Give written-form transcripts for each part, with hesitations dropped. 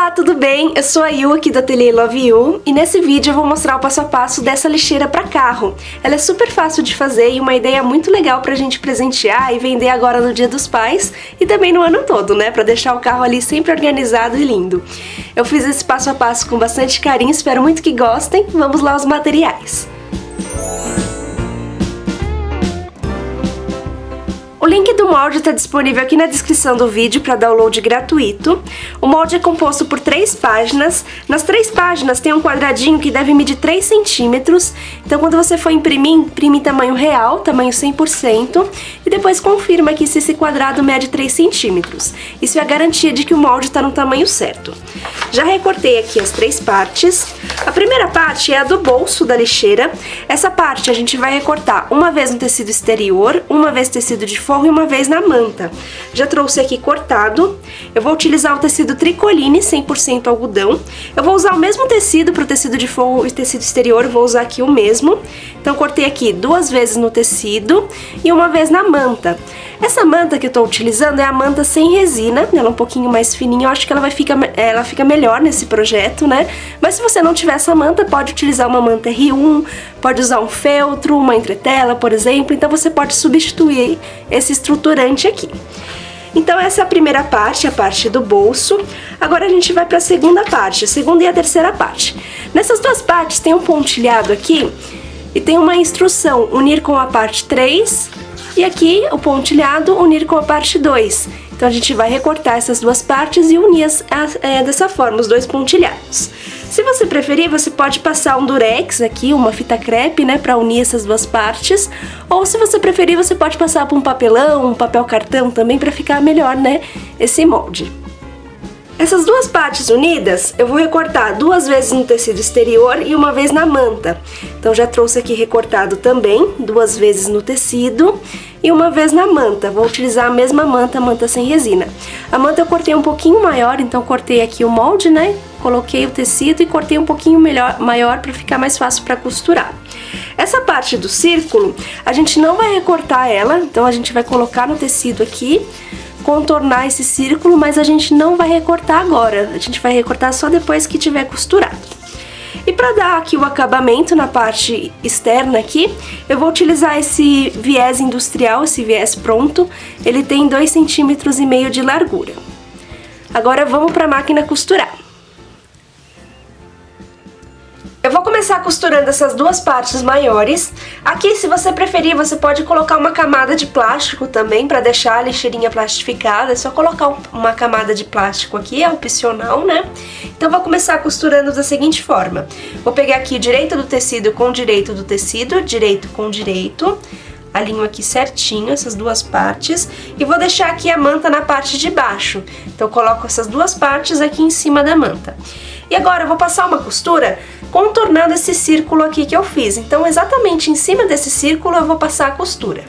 Olá, tudo bem? Eu sou a Yu aqui do Ateliê Love You e nesse vídeo eu vou mostrar o passo a passo dessa lixeira para carro. Ela é super fácil de fazer e uma ideia muito legal pra gente presentear e vender agora no Dia dos Pais e também no ano todo, né? Pra deixar o carro ali sempre organizado e lindo. Eu fiz esse passo a passo com bastante carinho, espero muito que gostem. Vamos lá aos materiais. O link do molde está disponível aqui na descrição do vídeo para download gratuito. O molde é composto por 3 páginas. Nas 3 páginas tem um quadradinho que deve medir 3 centímetros. Então quando você for imprimir, imprime em tamanho real, tamanho 100%. E depois confirma aqui se esse quadrado mede 3 centímetros. Isso é a garantia de que o molde está no tamanho certo. Já recortei aqui as 3 partes. A primeira parte é a do bolso da lixeira. Essa parte a gente vai recortar uma vez no tecido exterior, uma vez tecido de forro e uma vez na manta. Já trouxe aqui cortado. Eu vou utilizar o tecido tricoline 100% algodão. Eu vou usar o mesmo tecido para o tecido de forro e tecido exterior, eu vou usar aqui o mesmo. Então cortei aqui 2 vezes no tecido e uma vez na manta. Essa manta que eu tô utilizando é a manta sem resina, ela é um pouquinho mais fininha, eu acho que ela fica melhor nesse projeto, né? Mas se você não tiver essa manta, pode utilizar uma manta R1, pode usar um feltro, uma entretela, por exemplo, então você pode substituir esse estruturante aqui. Então essa é a primeira parte, a parte do bolso. Agora a gente vai para a segunda parte, a segunda e a terceira parte. Nessas 2 partes tem um pontilhado aqui e tem uma instrução, unir com a parte 3 e aqui o pontilhado, unir com a parte 2. Então a gente vai recortar essas 2 partes e unir dessa forma, os 2 pontilhados. Se você preferir, você pode passar um durex aqui, uma fita crepe, né, para unir essas 2 partes. Ou se você preferir, você pode passar por um papelão, um papel cartão também para ficar melhor, né, esse molde. Essas 2 partes unidas, eu vou recortar 2 vezes no tecido exterior e uma vez na manta. Então já trouxe aqui recortado também, 2 vezes no tecido e uma vez na manta. Vou utilizar a mesma manta, manta sem resina. A manta eu cortei um pouquinho maior, então cortei aqui o molde, né? Coloquei o tecido e cortei um pouquinho maior para ficar mais fácil para costurar. Essa parte do círculo, a gente não vai recortar ela, então a gente vai colocar no tecido aqui, contornar esse círculo, mas a gente não vai recortar agora, a gente vai recortar só depois que tiver costurado. E para dar aqui o acabamento na parte externa aqui, eu vou utilizar esse viés industrial, esse viés pronto, ele tem 2,5 cm de largura. Agora vamos para a máquina costurar. Eu vou começar costurando essas 2 partes maiores. Aqui, se você preferir, você pode colocar uma camada de plástico também para deixar a lixeirinha plastificada. É só colocar uma camada de plástico aqui, é opcional, né? Então vou começar costurando da seguinte forma. Vou pegar aqui direito do tecido com direito do tecido, direito com direito. Alinho aqui certinho essas 2 partes e vou deixar aqui a manta na parte de baixo. Então eu coloco essas 2 partes aqui em cima da manta. E agora eu vou passar uma costura contornando esse círculo aqui que eu fiz. Então exatamente em cima desse círculo eu vou passar a costura.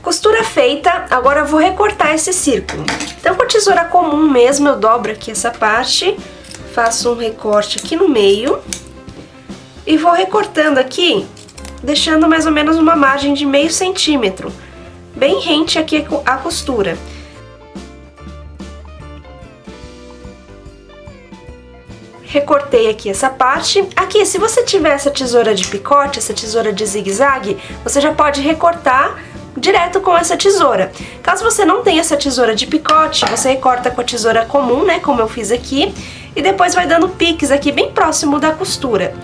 Costura feita, agora eu vou recortar esse círculo. Então com a tesoura comum mesmo, eu dobro aqui essa parte, faço um recorte aqui no meio e vou recortando aqui, deixando mais ou menos uma margem de meio centímetro, bem rente aqui a costura. Recortei aqui essa parte. Aqui, se você tiver essa tesoura de picote, essa tesoura de zigue-zague, você já pode recortar direto com essa tesoura. Caso você não tenha essa tesoura de picote, você recorta com a tesoura comum, né, como eu fiz aqui, e depois vai dando piques aqui bem próximo da costura.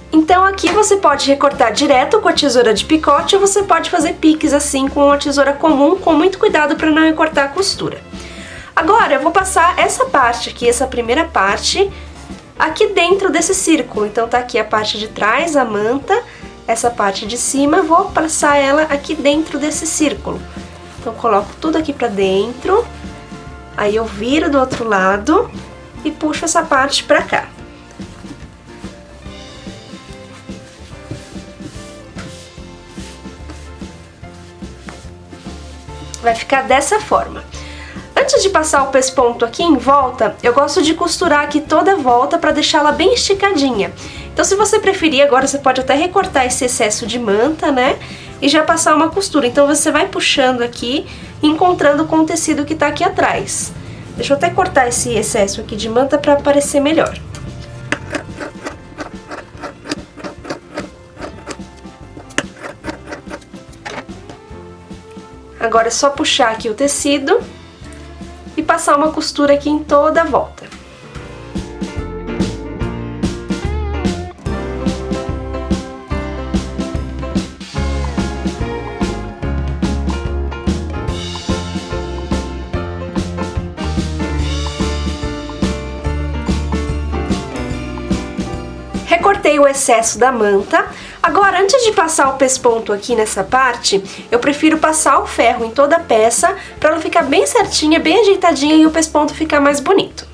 Então aqui você pode recortar direto com a tesoura de picote ou você pode fazer piques assim com a tesoura comum, com muito cuidado para não recortar a costura. Agora eu vou passar essa parte aqui, essa primeira parte, aqui dentro desse círculo. Então tá aqui a parte de trás, a manta, essa parte de cima, vou passar ela aqui dentro desse círculo. Então, coloco tudo aqui pra dentro, aí eu viro do outro lado e puxo essa parte pra cá. Vai ficar dessa forma. Antes de passar o pesponto aqui em volta, eu gosto de costurar aqui toda a volta para deixá-la bem esticadinha. Então, se você preferir, agora você pode até recortar esse excesso de manta, né? E já passar uma costura. Então, você vai puxando aqui, encontrando com o tecido que tá aqui atrás. Deixa eu até cortar esse excesso aqui de manta para aparecer melhor. Agora é só puxar aqui o tecido e passar uma costura aqui em toda a volta. Recortei o excesso da manta. Agora, antes de passar o pesponto aqui nessa parte, eu prefiro passar o ferro em toda a peça para ela ficar bem certinha, bem ajeitadinha e o pesponto ficar mais bonito.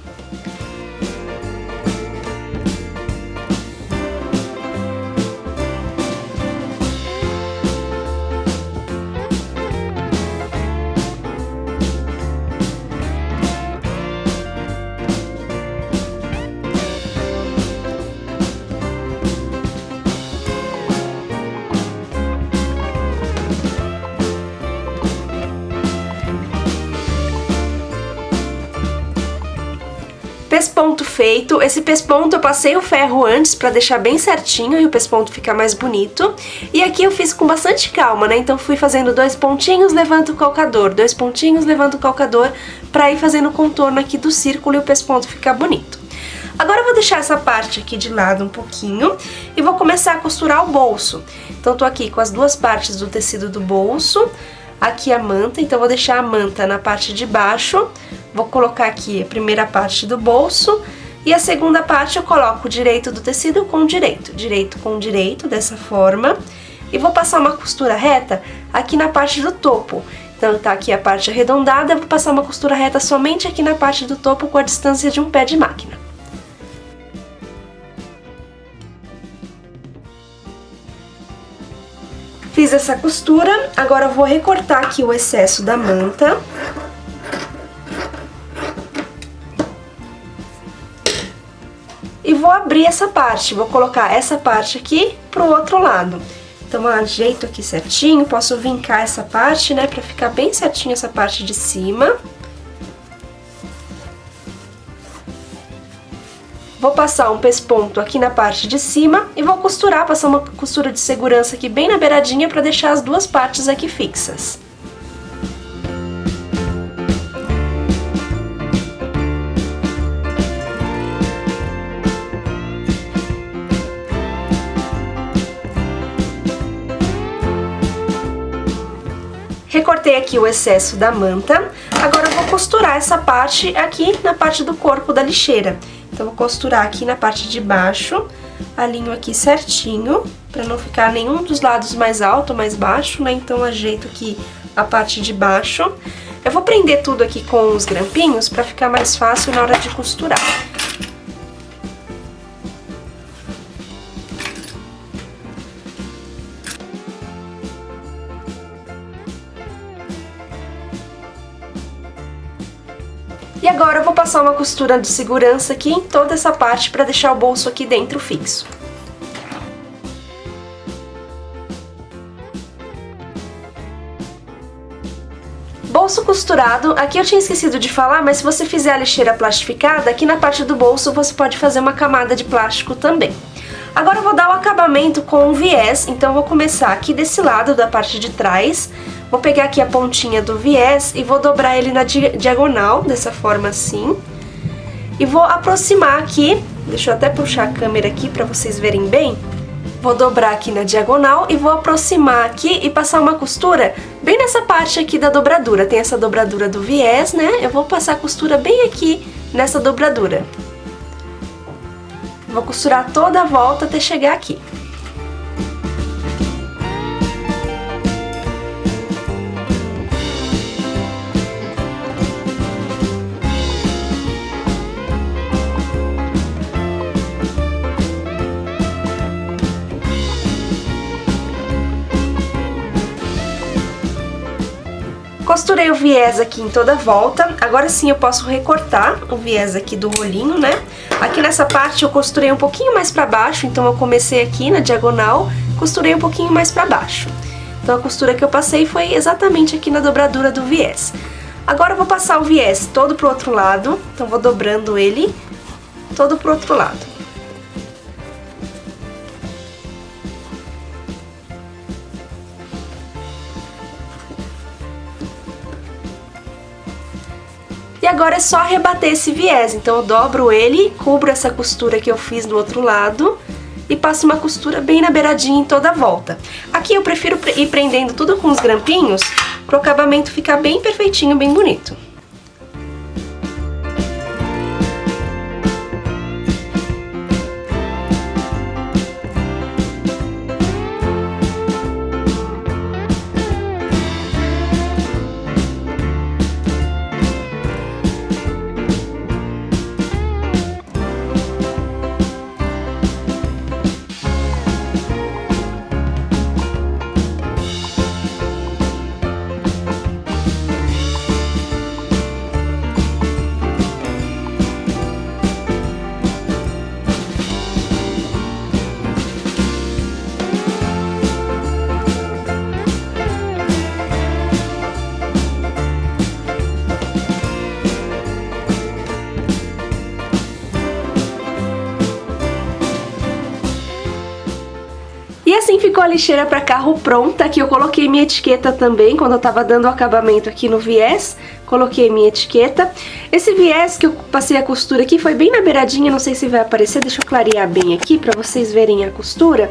Pesponto feito. Esse pesponto eu passei o ferro antes pra deixar bem certinho e o pesponto ficar mais bonito. E aqui eu fiz com bastante calma, né? Então fui fazendo 2 pontinhos, levanto o calcador, 2 pontinhos, levanto o calcador, pra ir fazendo o contorno aqui do círculo e o pesponto ficar bonito. Agora eu vou deixar essa parte aqui de lado um pouquinho e vou começar a costurar o bolso. Então tô aqui com as duas partes do tecido do bolso, aqui a manta, então vou deixar a manta na parte de baixo. Vou colocar aqui a primeira parte do bolso e a segunda parte eu coloco o direito do tecido com direito, direito com direito, dessa forma. E vou passar uma costura reta aqui na parte do topo. Então tá aqui a parte arredondada, eu vou passar uma costura reta somente aqui na parte do topo com a distância de um pé de máquina. Fiz essa costura, agora eu vou recortar aqui o excesso da manta. E vou abrir essa parte, vou colocar essa parte aqui pro outro lado. Então, eu ajeito aqui certinho, posso vincar essa parte, né, pra ficar bem certinho essa parte de cima. Vou passar um pesponto aqui na parte de cima e vou costurar, passar uma costura de segurança aqui bem na beiradinha pra deixar as duas partes aqui fixas. Recortei aqui o excesso da manta, agora eu vou costurar essa parte aqui na parte do corpo da lixeira. Então, vou costurar aqui na parte de baixo, alinho aqui certinho, pra não ficar nenhum dos lados mais alto ou mais baixo, né? Então, ajeito aqui a parte de baixo. Eu vou prender tudo aqui com os grampinhos pra ficar mais fácil na hora de costurar. E agora eu vou passar uma costura de segurança aqui em toda essa parte para deixar o bolso aqui dentro fixo. Bolso costurado, aqui eu tinha esquecido de falar, mas se você fizer a lixeira plastificada, aqui na parte do bolso você pode fazer uma camada de plástico também. Agora eu vou dar o acabamento com um viés, então eu vou começar aqui desse lado da parte de trás. Vou pegar aqui a pontinha do viés e vou dobrar ele na diagonal, dessa forma assim. E vou aproximar aqui, deixa eu até puxar a câmera aqui para vocês verem bem. Vou dobrar aqui na diagonal e vou aproximar aqui e passar uma costura bem nessa parte aqui da dobradura. Tem essa dobradura do viés, né? Eu vou passar a costura bem aqui nessa dobradura. Vou costurar toda a volta até chegar aqui. Costurei o viés aqui em toda a volta. Agora sim eu posso recortar o viés aqui do rolinho, né? Aqui nessa parte eu costurei um pouquinho mais pra baixo, então eu comecei aqui na diagonal, costurei um pouquinho mais pra baixo. Então a costura que eu passei foi exatamente aqui na dobradura do viés. Agora eu vou passar o viés todo pro outro lado, então vou dobrando ele todo pro outro lado. E agora é só rebater esse viés, então eu dobro ele, cubro essa costura que eu fiz do outro lado e passo uma costura bem na beiradinha em toda a volta. Aqui eu prefiro ir prendendo tudo com os grampinhos, para o acabamento ficar bem perfeitinho, bem bonito. E assim ficou a lixeira para carro pronta. Aqui eu coloquei minha etiqueta também, quando eu tava dando o acabamento aqui no viés, coloquei minha etiqueta. Esse viés que eu passei a costura aqui foi bem na beiradinha, não sei se vai aparecer, deixa eu clarear bem aqui para vocês verem a costura.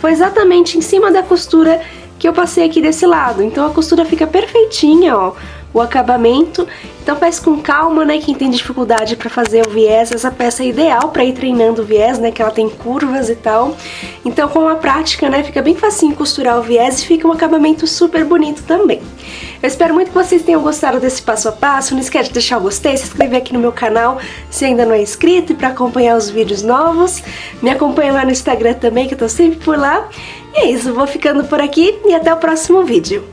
Foi exatamente em cima da costura que eu passei aqui desse lado, então a costura fica perfeitinha, ó, o acabamento. Então faz com calma, né, quem tem dificuldade para fazer o viés, essa peça é ideal para ir treinando o viés, né, que ela tem curvas e tal. Então com a prática, né, fica bem facinho costurar o viés e fica um acabamento super bonito também. Eu espero muito que vocês tenham gostado desse passo a passo, não esquece de deixar o gostei, se inscrever aqui no meu canal se ainda não é inscrito e para acompanhar os vídeos novos. Me acompanha lá no Instagram também, que eu tô sempre por lá. E é isso, vou ficando por aqui e até o próximo vídeo.